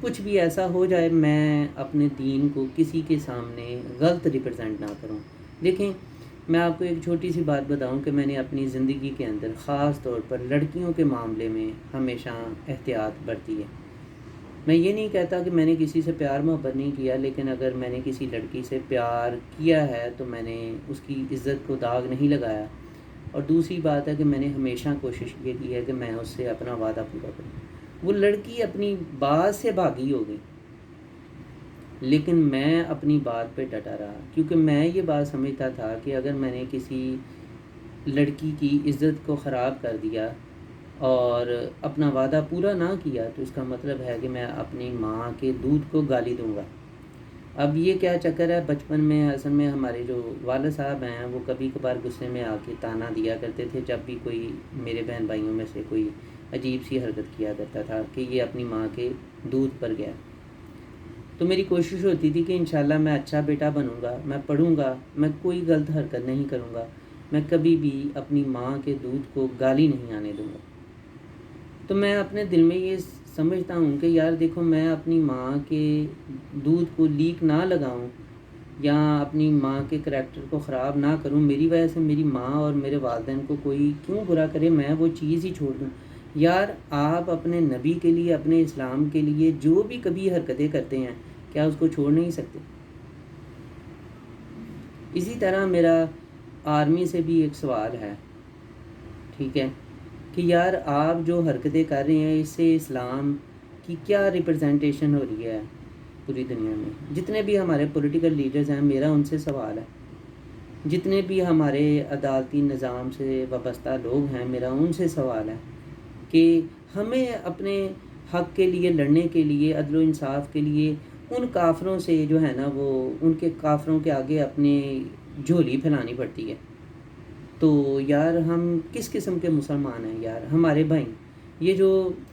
کچھ بھی ایسا ہو جائے میں اپنے دین کو کسی کے سامنے غلط ریپرزینٹ نہ کروں۔ دیکھیں، میں آپ کو ایک چھوٹی سی بات بتاؤں کہ میں نے اپنی زندگی کے اندر خاص طور پر لڑکیوں کے معاملے میں ہمیشہ احتیاط برتی ہے۔ میں یہ نہیں کہتا کہ میں نے کسی سے پیار محبت نہیں کیا، لیکن اگر میں نے کسی لڑکی سے پیار کیا ہے تو میں نے اس کی عزت کو داغ نہیں لگایا۔ اور دوسری بات ہے کہ میں نے ہمیشہ کوشش یہ کی ہے کہ میں اس سے اپنا وعدہ پورا کروں۔ وہ لڑکی اپنی بات سے بھاگی ہوگی، لیکن میں اپنی بات پہ ڈٹا رہا، کیونکہ میں یہ بات سمجھتا تھا کہ اگر میں نے کسی لڑکی کی عزت کو خراب کر دیا اور اپنا وعدہ پورا نہ کیا تو اس کا مطلب ہے کہ میں اپنی ماں کے دودھ کو گالی دوں گا۔ اب یہ کیا چکر ہے، بچپن میں اصل میں ہمارے جو والد صاحب ہیں وہ کبھی کبھار غصے میں آ کے تانا دیا کرتے تھے جب بھی کوئی میرے بہن بھائیوں میں سے کوئی عجیب سی حرکت کیا کرتا تھا کہ یہ اپنی ماں کے دودھ پر گیا۔ تو میری کوشش ہوتی تھی کہ انشاءاللہ میں اچھا بیٹا بنوں گا، میں پڑھوں گا، میں کوئی غلط حرکت نہیں کروں گا، میں کبھی بھی اپنی ماں کے دودھ کو گالی نہیں آنے دوں گا۔ تو میں اپنے دل میں یہ سمجھتا ہوں کہ یار دیکھو، میں اپنی ماں کے دودھ کو لیک نہ لگاؤں یا اپنی ماں کے کریکٹر کو خراب نہ کروں، میری وجہ سے میری ماں اور میرے والدین کو کوئی کیوں برا کرے، میں وہ چیز ہی چھوڑ دوں۔ یار آپ اپنے نبی کے لیے، اپنے اسلام کے لیے جو بھی کبھی حرکتیں کرتے ہیں، کیا اس کو چھوڑ نہیں سکتے؟ اسی طرح میرا آرمی سے بھی ایک سوال ہے، ٹھیک ہے، کہ یار آپ جو حرکتیں کر رہے ہیں اس سے اسلام کی کیا ریپرزنٹیشن ہو رہی ہے پوری دنیا میں؟ جتنے بھی ہمارے پولیٹیکل لیڈرز ہیں، میرا ان سے سوال ہے، جتنے بھی ہمارے عدالتی نظام سے وابستہ لوگ ہیں، میرا ان سے سوال ہے کہ ہمیں اپنے حق کے لیے لڑنے کے لیے، عدل و انصاف کے لیے ان کافروں سے جو ہے نا وہ ان کے کافروں کے آگے اپنی جھولی پھیلانی پڑتی ہے۔ تو یار ہم کس قسم کے مسلمان ہیں یار؟ ہمارے بھائی، یہ جو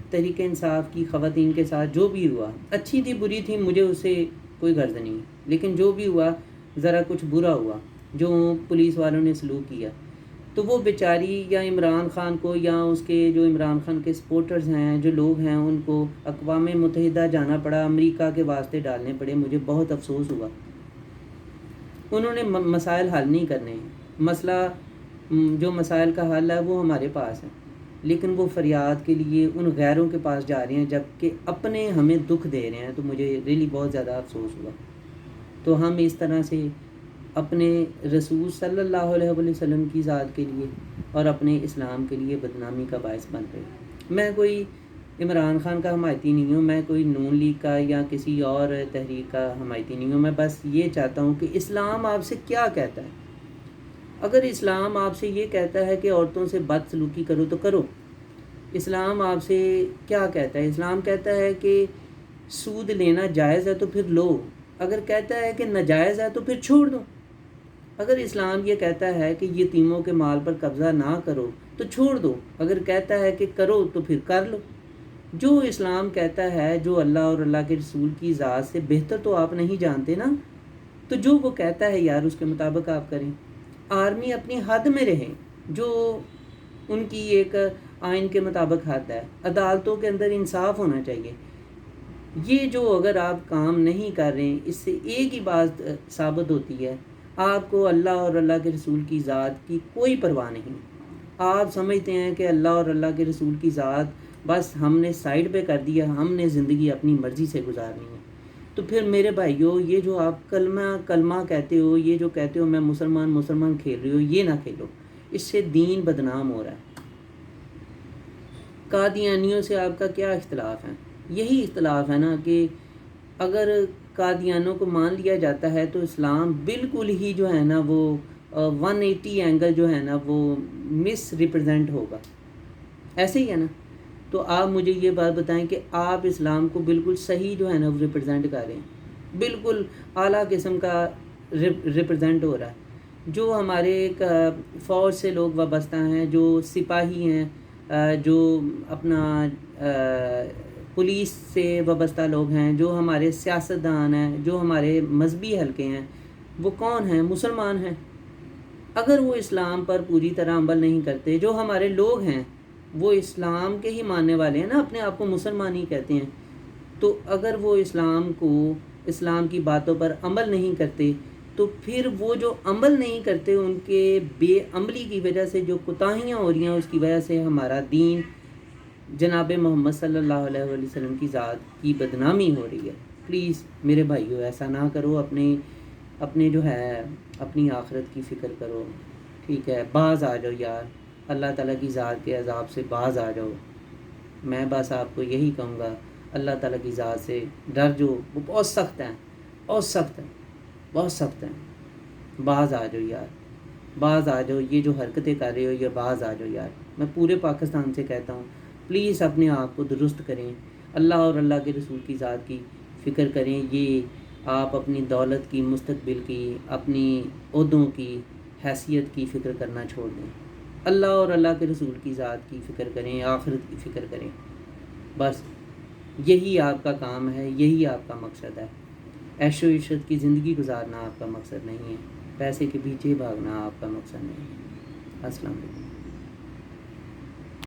تحریک انصاف کی خواتین کے ساتھ جو بھی ہوا، اچھی تھی بری تھی مجھے اس سے کوئی غرض نہیں، لیکن جو بھی ہوا ذرا کچھ برا ہوا جو پولیس والوں نے سلوک کیا، تو وہ بیچاری یا عمران خان کو یا اس کے جو عمران خان کے سپورٹرز ہیں، جو لوگ ہیں، ان کو اقوام متحدہ جانا پڑا، امریکہ کے واسطے ڈالنے پڑے۔ مجھے بہت افسوس ہوا۔ انہوں نے مسائل حل نہیں کرنے ہیں، مسئلہ جو مسائل کا حل ہے وہ ہمارے پاس ہے، لیکن وہ فریاد کے لیے ان غیروں کے پاس جا رہے ہیں جبکہ اپنے ہمیں دکھ دے رہے ہیں۔ تو مجھے ریلی بہت زیادہ افسوس ہوا۔ تو ہم اس طرح سے اپنے رسول صلی اللہ علیہ وسلم کی ذات کے لیے اور اپنے اسلام کے لیے بدنامی کا باعث بن رہے ہیں۔ میں کوئی عمران خان کا حمایتی نہیں ہوں، میں کوئی نون لیگ کا یا کسی اور تحریک کا حمایتی نہیں ہوں، میں بس یہ چاہتا ہوں کہ اسلام آپ سے کیا کہتا ہے۔ اگر اسلام آپ سے یہ کہتا ہے کہ عورتوں سے بد سلوکی کرو تو کرو۔ اسلام آپ سے کیا کہتا ہے؟ اسلام کہتا ہے کہ سود لینا جائز ہے تو پھر لو، اگر کہتا ہے کہ ناجائز ہے تو پھر چھوڑ دو۔ اگر اسلام یہ کہتا ہے کہ یتیموں کے مال پر قبضہ نہ کرو تو چھوڑ دو، اگر کہتا ہے کہ کرو تو پھر کر لو۔ جو اسلام کہتا ہے، جو اللہ اور اللہ کے رسول کی ذات سے بہتر تو آپ نہیں جانتے نا، تو جو وہ کہتا ہے یار اس کے مطابق آپ کریں۔ آرمی اپنی حد میں رہے، جو ان کی ایک آئین کے مطابق حد ہے۔ عدالتوں کے اندر انصاف ہونا چاہیے۔ یہ جو اگر آپ کام نہیں کر رہے ہیں، اس سے ایک ہی بات ثابت ہوتی ہے، آپ کو اللہ اور اللہ کے رسول کی ذات کی کوئی پرواہ نہیں۔ آپ سمجھتے ہیں کہ اللہ اور اللہ کے رسول کی ذات بس ہم نے سائیڈ پہ کر دیا، ہم نے زندگی اپنی مرضی سے گزارنی ہے۔ تو پھر میرے بھائیوں، یہ جو آپ کلمہ کہتے ہو، یہ جو کہتے ہو میں مسلمان کھیل رہی ہو، یہ نہ کھیلو، اس سے دین بدنام ہو رہا ہے۔ قادیانیوں سے آپ کا کیا اختلاف ہے؟ یہی اختلاف ہے نا کہ اگر قادیانوں کو مان لیا جاتا ہے تو اسلام بالکل ہی جو ہے نا وہ 180 اینگل جو ہے نا وہ مس ریپرزینٹ ہوگا، ایسے ہی ہے نا؟ تو آپ مجھے یہ بات بتائیں کہ آپ اسلام کو بالکل صحیح جو ہے نا وہ ریپرزینٹ کر رہے ہیں، بالکل اعلیٰ قسم کا ریپرزینٹ ہو رہا ہے۔ جو ہمارے ایک فوج سے لوگ وابستہ ہیں، جو سپاہی ہیں، جو اپنا پولیس سے وابستہ لوگ ہیں، جو ہمارے سیاستدان ہیں، جو ہمارے مذہبی حلقے ہیں، وہ کون ہیں؟ مسلمان ہیں۔ اگر وہ اسلام پر پوری طرح عمل نہیں کرتے، جو ہمارے لوگ ہیں وہ اسلام کے ہی ماننے والے ہیں نا، اپنے آپ کو مسلمان ہی کہتے ہیں، تو اگر وہ اسلام کی باتوں پر عمل نہیں کرتے تو پھر وہ جو عمل نہیں کرتے ان کے بے عملی کی وجہ سے جو کوتاہیاں ہو رہی ہیں اس کی وجہ سے ہمارا دین جناب محمد صلی اللہ علیہ وسلم کی ذات کی بدنامی ہو رہی ہے۔ پلیز میرے بھائیو ایسا نہ کرو، اپنے جو ہے اپنی آخرت کی فکر کرو، ٹھیک ہے؟ باز آ جاؤ یار، اللہ تعالیٰ کی ذات کے عذاب سے باز آ جاؤ۔ میں بس آپ کو یہی کہوں گا، اللہ تعالیٰ کی ذات سے ڈر جو، وہ بہت سخت ہیں، بہت سخت ہیں، بہت سخت ہیں۔ باز آ جاؤ یار، باز آ جاؤ، یہ جو حرکتیں کر رہے ہو یہ باز آ جاؤ یار۔ میں پورے پاکستان سے کہتا ہوں پلیز اپنے آپ کو درست کریں، اللہ اور اللہ کے رسول کی ذات کی فکر کریں۔ یہ آپ اپنی دولت کی، مستقبل کی، اپنی عہدوں کی، حیثیت کی فکر کرنا چھوڑ دیں، اللہ اور اللہ کے رسول کی ذات کی فکر کریں، آخرت کی فکر کریں۔ بس یہی آپ کا کام ہے، یہی آپ کا مقصد ہے۔ عیش و عشرت کی زندگی گزارنا آپ کا مقصد نہیں ہے، پیسے کے پیچھے بھاگنا آپ کا مقصد نہیں ہے۔ السلام علیکم۔